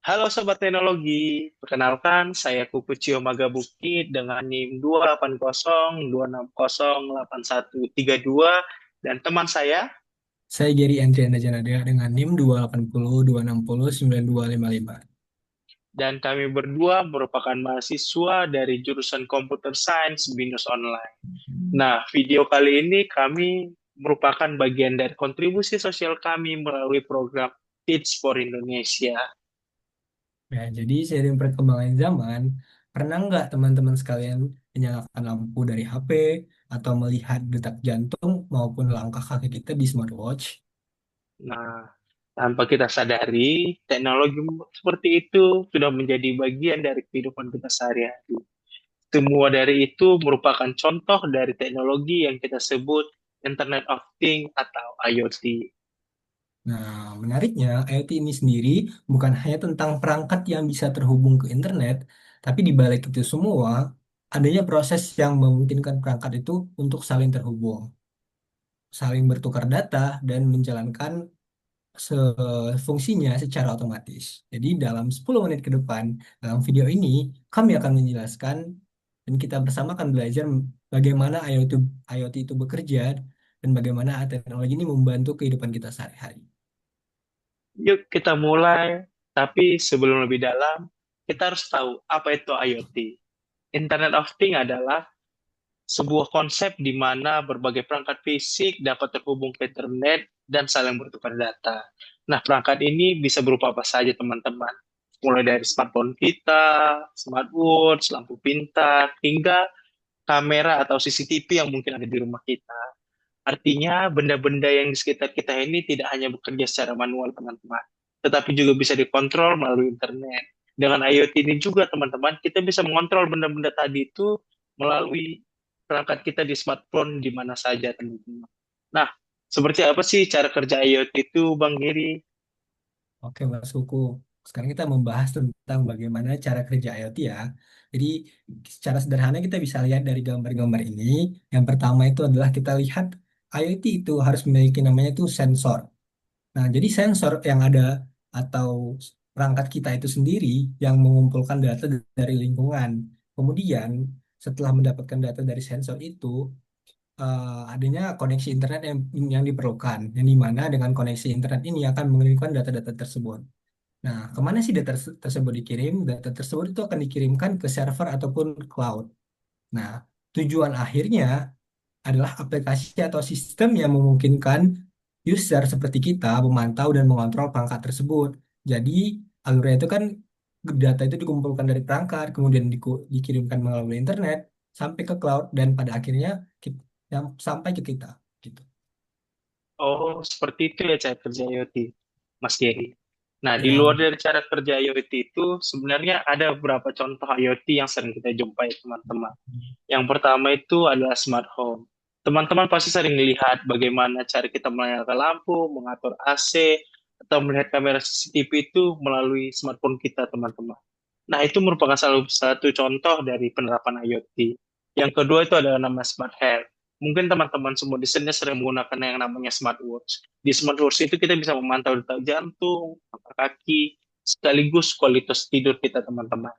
Halo Sobat Teknologi, perkenalkan saya Kukucio Maga Bukit dengan NIM 280, 260, 8132 dan teman saya, Saya Gary Andrianda Janada dengan NIM 280 260 9255. dan kami berdua merupakan mahasiswa dari jurusan Computer Science Binus Online. Nah, video kali ini kami merupakan bagian dari kontribusi sosial kami melalui program Teach for Indonesia. Ya, jadi seiring perkembangan zaman, pernah nggak teman-teman sekalian menyalakan lampu dari HP atau melihat detak jantung maupun langkah kaki kita di smartwatch? Nah, tanpa kita sadari, teknologi seperti itu sudah menjadi bagian dari kehidupan kita sehari-hari. Semua dari itu merupakan contoh dari teknologi yang kita sebut Internet of Things atau IoT. Nah, menariknya, IoT ini sendiri bukan hanya tentang perangkat yang bisa terhubung ke internet, tapi di balik itu semua, adanya proses yang memungkinkan perangkat itu untuk saling terhubung, saling bertukar data, dan menjalankan fungsinya secara otomatis. Jadi dalam 10 menit ke depan, dalam video ini, kami akan menjelaskan dan kita bersama akan belajar bagaimana IoT itu bekerja dan bagaimana teknologi ini membantu kehidupan kita sehari-hari. Yuk kita mulai, tapi sebelum lebih dalam, kita harus tahu apa itu IoT. Internet of Things adalah sebuah konsep di mana berbagai perangkat fisik dapat terhubung ke internet dan saling bertukar data. Nah, perangkat ini bisa berupa apa saja, teman-teman. Mulai dari smartphone kita, smartwatch, lampu pintar, hingga kamera atau CCTV yang mungkin ada di rumah kita. Artinya, benda-benda yang di sekitar kita ini tidak hanya bekerja secara manual, teman-teman, tetapi juga bisa dikontrol melalui internet. Dengan IoT ini juga, teman-teman, kita bisa mengontrol benda-benda tadi itu melalui perangkat kita di smartphone di mana saja, teman-teman. Nah, seperti apa sih cara kerja IoT itu, Bang Giri? Oke, Mas Kuku. Sekarang kita membahas tentang bagaimana cara kerja IoT ya. Jadi secara sederhana kita bisa lihat dari gambar-gambar ini. Yang pertama itu adalah kita lihat IoT itu harus memiliki namanya itu sensor. Nah, jadi sensor yang ada atau perangkat kita itu sendiri yang mengumpulkan data dari lingkungan. Kemudian, setelah mendapatkan data dari sensor itu, adanya koneksi internet yang diperlukan, yang dimana dengan koneksi internet ini akan mengirimkan data-data tersebut. Nah, kemana sih data tersebut dikirim? Data tersebut itu akan dikirimkan ke server ataupun cloud. Nah, tujuan akhirnya adalah aplikasi atau sistem yang memungkinkan user seperti kita memantau dan mengontrol perangkat tersebut. Jadi, alurnya itu kan data itu dikumpulkan dari perangkat, kemudian dikirimkan melalui internet sampai ke cloud dan pada akhirnya yang sampai ke kita gitu. Oh, seperti itu ya cara kerja IoT, Mas Giri. Nah, di Ya, luar dari cara kerja IoT itu, sebenarnya ada beberapa contoh IoT yang sering kita jumpai, teman-teman. Yang pertama itu adalah smart home. Teman-teman pasti sering melihat bagaimana cara kita menyalakan lampu, mengatur AC, atau melihat kamera CCTV itu melalui smartphone kita, teman-teman. Nah, itu merupakan salah satu contoh dari penerapan IoT. Yang kedua itu adalah nama smart health. Mungkin teman-teman semua di sini sering menggunakan yang namanya smartwatch. Di smartwatch itu kita bisa memantau detak jantung, angka kaki, sekaligus kualitas tidur kita, teman-teman.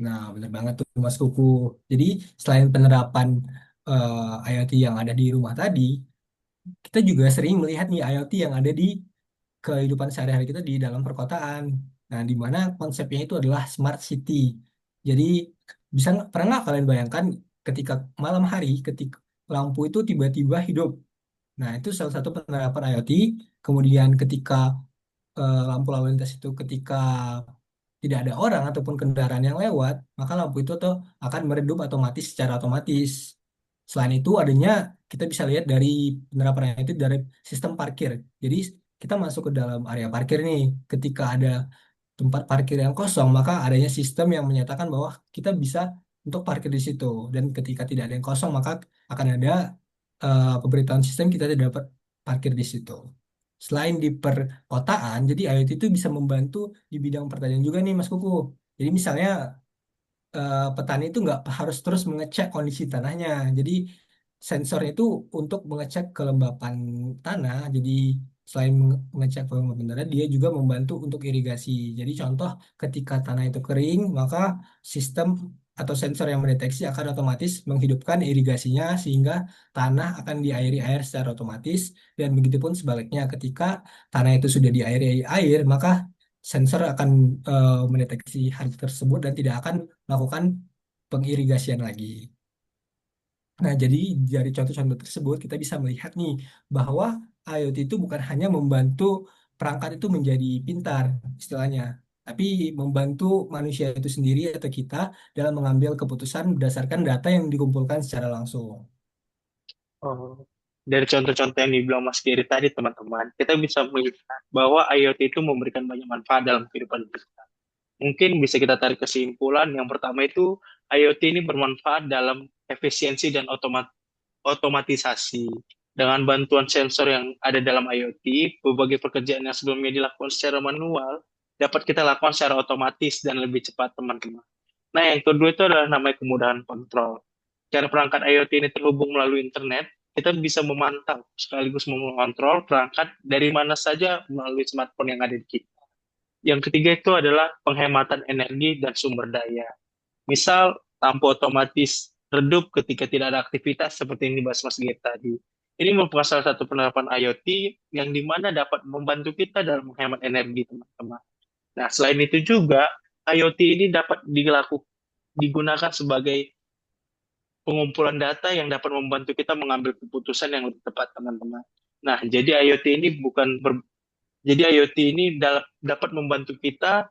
nah benar banget tuh Mas Kuku. Jadi selain penerapan IoT yang ada di rumah tadi, kita juga sering melihat nih IoT yang ada di kehidupan sehari-hari kita di dalam perkotaan. Nah, di mana konsepnya itu adalah smart city. Jadi, pernah nggak kalian bayangkan ketika malam hari, ketika lampu itu tiba-tiba hidup. Nah, itu salah satu penerapan IoT. Kemudian ketika lampu lalu lintas itu ketika tidak ada orang ataupun kendaraan yang lewat, maka lampu itu tuh akan meredup otomatis secara otomatis. Selain itu adanya kita bisa lihat dari penerapan itu dari sistem parkir. Jadi kita masuk ke dalam area parkir nih, ketika ada tempat parkir yang kosong, maka adanya sistem yang menyatakan bahwa kita bisa untuk parkir di situ. Dan ketika tidak ada yang kosong, maka akan ada pemberitahuan sistem kita tidak dapat parkir di situ. Selain di perkotaan, jadi IoT itu bisa membantu di bidang pertanian juga nih Mas Kuku. Jadi misalnya petani itu nggak harus terus mengecek kondisi tanahnya. Jadi sensornya itu untuk mengecek kelembapan tanah. Jadi selain mengecek volume kebenaran, dia juga membantu untuk irigasi. Jadi contoh ketika tanah itu kering, maka sistem atau sensor yang mendeteksi akan otomatis menghidupkan irigasinya sehingga tanah akan diairi air secara otomatis, dan begitupun sebaliknya ketika tanah itu sudah diairi air, maka sensor akan mendeteksi hal tersebut dan tidak akan melakukan pengirigasian lagi. Nah, jadi dari contoh-contoh tersebut kita bisa melihat nih bahwa IoT itu bukan hanya membantu perangkat itu menjadi pintar istilahnya, tapi membantu manusia itu sendiri atau kita dalam mengambil keputusan berdasarkan data yang dikumpulkan secara langsung. Oh, dari contoh-contoh yang dibilang Mas Giri tadi, teman-teman, kita bisa melihat bahwa IoT itu memberikan banyak manfaat dalam kehidupan kita. Mungkin bisa kita tarik kesimpulan, yang pertama itu IoT ini bermanfaat dalam efisiensi dan otomatisasi. Dengan bantuan sensor yang ada dalam IoT, berbagai pekerjaan yang sebelumnya dilakukan secara manual dapat kita lakukan secara otomatis dan lebih cepat, teman-teman. Nah, yang kedua itu adalah namanya kemudahan kontrol. Cara perangkat IoT ini terhubung melalui internet, kita bisa memantau sekaligus mengontrol perangkat dari mana saja melalui smartphone yang ada di kita. Yang ketiga itu adalah penghematan energi dan sumber daya. Misal, lampu otomatis redup ketika tidak ada aktivitas seperti yang dibahas Mas Gita tadi. Ini merupakan salah satu penerapan IoT yang dimana dapat membantu kita dalam menghemat energi, teman-teman. Nah, selain itu juga, IoT ini dapat digunakan sebagai pengumpulan data yang dapat membantu kita mengambil keputusan yang lebih tepat, teman-teman. Nah, jadi IoT ini dapat membantu kita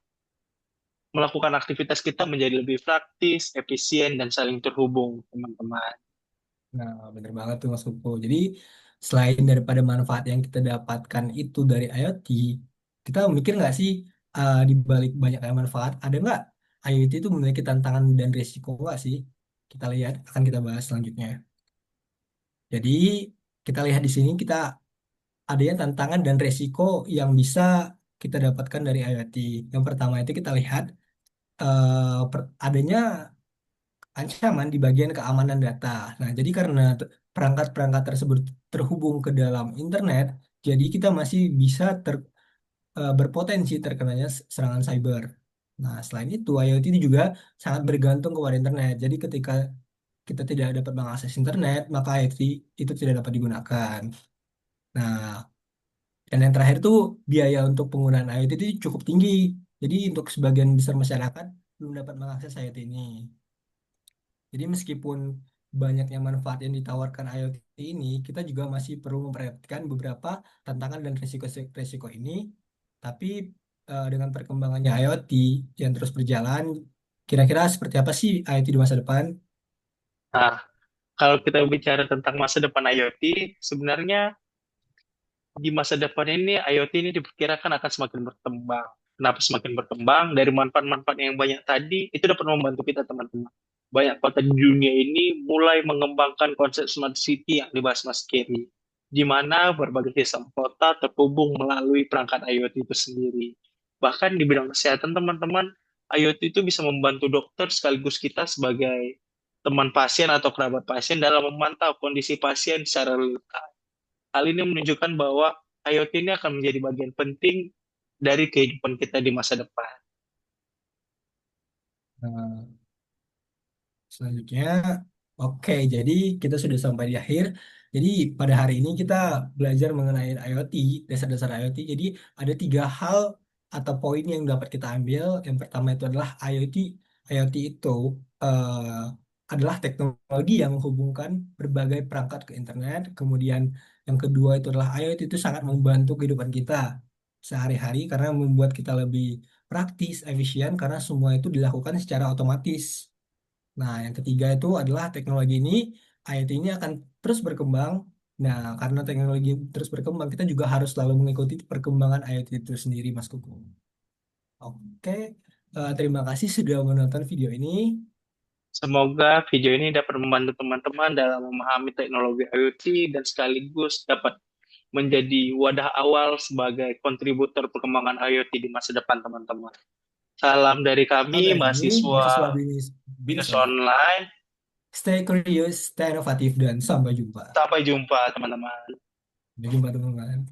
melakukan aktivitas kita menjadi lebih praktis, efisien, dan saling terhubung, teman-teman. Nah, bener banget tuh Mas Kupo. Jadi selain daripada manfaat yang kita dapatkan itu dari IoT, kita mikir nggak sih di balik banyaknya manfaat, ada nggak IoT itu memiliki tantangan dan risiko nggak sih? Kita lihat, akan kita bahas selanjutnya. Jadi kita lihat di sini kita adanya tantangan dan risiko yang bisa kita dapatkan dari IoT. Yang pertama itu kita lihat adanya ancaman di bagian keamanan data. Nah, jadi karena perangkat-perangkat tersebut terhubung ke dalam internet, jadi kita masih bisa berpotensi terkenanya serangan cyber. Nah, selain itu, IoT ini juga sangat bergantung kepada internet. Jadi ketika kita tidak dapat mengakses internet, maka IoT itu tidak dapat digunakan. Nah, dan yang terakhir tuh biaya untuk penggunaan IoT itu cukup tinggi. Jadi untuk sebagian besar masyarakat belum dapat mengakses IoT ini. Jadi meskipun banyaknya manfaat yang ditawarkan IoT ini, kita juga masih perlu memperhatikan beberapa tantangan dan risiko-risiko ini. Tapi dengan perkembangannya IoT yang terus berjalan, kira-kira seperti apa sih IoT di masa depan? Nah, kalau kita bicara tentang masa depan IoT, sebenarnya di masa depan ini IoT ini diperkirakan akan semakin berkembang. Kenapa semakin berkembang? Dari manfaat-manfaat yang banyak tadi, itu dapat membantu kita, teman-teman. Banyak kota di dunia ini mulai mengembangkan konsep smart city yang dibahas Mas Kerry, di mana berbagai sistem kota terhubung melalui perangkat IoT itu sendiri. Bahkan di bidang kesehatan, teman-teman, IoT itu bisa membantu dokter sekaligus kita sebagai teman pasien atau kerabat pasien dalam memantau kondisi pasien secara real time. Hal ini menunjukkan bahwa IoT ini akan menjadi bagian penting dari kehidupan kita di masa depan. Nah, selanjutnya, oke, jadi kita sudah sampai di akhir. Jadi pada hari ini kita belajar mengenai IoT, dasar-dasar IoT. Jadi ada tiga hal atau poin yang dapat kita ambil. Yang pertama itu adalah IoT. IoT itu eh, adalah teknologi yang menghubungkan berbagai perangkat ke internet. Kemudian yang kedua itu adalah IoT itu sangat membantu kehidupan kita sehari-hari karena membuat kita lebih praktis, efisien karena semua itu dilakukan secara otomatis. Nah, yang ketiga itu adalah teknologi ini, IoT ini akan terus berkembang. Nah, karena teknologi terus berkembang, kita juga harus selalu mengikuti perkembangan IoT itu sendiri, Mas Kuku. Oke, terima kasih sudah menonton video ini. Semoga video ini dapat membantu teman-teman dalam memahami teknologi IoT dan sekaligus dapat menjadi wadah awal sebagai kontributor perkembangan IoT di masa depan, teman-teman. Salam dari kami, Salam dari kami, mahasiswa mahasiswa Binus Binus Online. Online. Stay curious, stay inovatif, dan sampai jumpa. Sampai jumpa, teman-teman. Sampai jumpa, teman-teman.